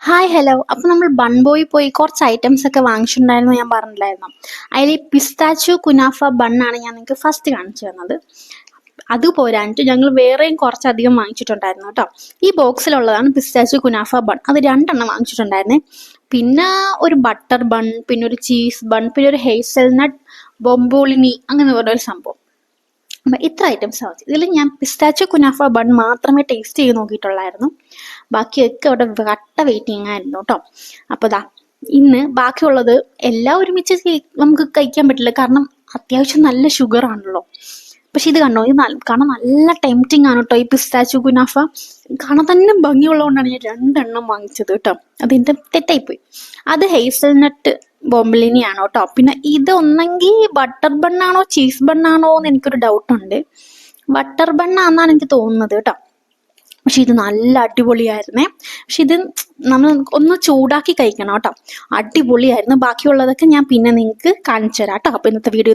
Hi hello. അപ്പോൾ നമ്മൾ bun boy പോയി കുറച്ച് ഐറ്റംസ് ഒക്കെ വാങ്ങിച്ചിട്ടുണ്ടായിരുന്നു ഞാൻ പറഞ്ഞില്ലായിരുന്നു. അതിൽ പിസ്താച്ചു കുനാഫ ബണ്ണാണ് ഞാൻ നിങ്ങൾക്ക് ഫസ്റ്റ് കാണിച്ചു തന്നത്. അത് പോരാഞ്ഞിട്ട് ഞങ്ങൾ വേറെയും കുറച്ചധികം വാങ്ങിച്ചിട്ടുണ്ടായിരുന്നു കേട്ടോ. ഈ ബോക്സിലുള്ളതാണ് പിസ്താച്ചു കുനാഫ ബൺ. അത് 2 വാങ്ങിച്ചിട്ടുണ്ടായിരുന്നേ. പിന്നെ ഒരു ബട്ടർ ബൺ, പിന്നെ ഒരു ചീസ് ബൺ, പിന്നെ ഒരു ഹേസൽനട്ട് ബൊംബോളിനി അങ്ങനെ പറഞ്ഞൊരു സംഭവം. അപ്പം ഇത്ര ഐറ്റംസ് ആവും. ഇതിൽ ഞാൻ പിസ്താച്ചോ കുനാഫ ബൺ മാത്രമേ ടേസ്റ്റ് ചെയ്ത് നോക്കിയിട്ടുള്ളായിരുന്നു. ബാക്കിയൊക്കെ അവിടെ കട്ട വെയിറ്റിംഗ് ആയിരുന്നു കേട്ടോ. അപ്പോൾ ദാ ഇന്ന് ബാക്കിയുള്ളത് എല്ലാം ഒരുമിച്ച് നമുക്ക് കഴിക്കാൻ പറ്റില്ല, കാരണം അത്യാവശ്യം നല്ല ഷുഗർ ആണല്ലോ. പക്ഷെ ഇത് കണ്ടോ, ഇത് കാണാൻ നല്ല ടെംപ്റ്റിംഗ് ആണ് കേട്ടോ. ഈ പിസ്താച്ചു കുനാഫ കാണാൻ തന്നെ ഭംഗിയുള്ളതുകൊണ്ടാണ് ഞാൻ 2 വാങ്ങിച്ചത് കേട്ടോ. അതെന്റെ തെറ്റായിപ്പോയി. അത് ഹേസൽനട്ട് ബോംബിലിനിയാണ് കേട്ടോ. പിന്നെ ഇത് ഒന്നെങ്കിൽ ബട്ടർ ബണ്ണാണോ ചീസ് ബണ്ണാണോ എന്ന് എനിക്കൊരു ഡൗട്ടുണ്ട്. ബട്ടർ ബണ്ണാന്നാണ് എനിക്ക് തോന്നുന്നത് കേട്ടോ. പക്ഷെ ഇത് നല്ല അടിപൊളിയായിരുന്നേ. പക്ഷെ ഇത് നമ്മൾ ഒന്ന് ചൂടാക്കി കഴിക്കണം കേട്ടോ. അടിപൊളിയായിരുന്നു. ബാക്കിയുള്ളതൊക്കെ ഞാൻ പിന്നെ നിങ്ങൾക്ക് കാണിച്ചു തരാം കേട്ടോ. അപ്പോൾ ഇന്നത്തെ വീഡിയോ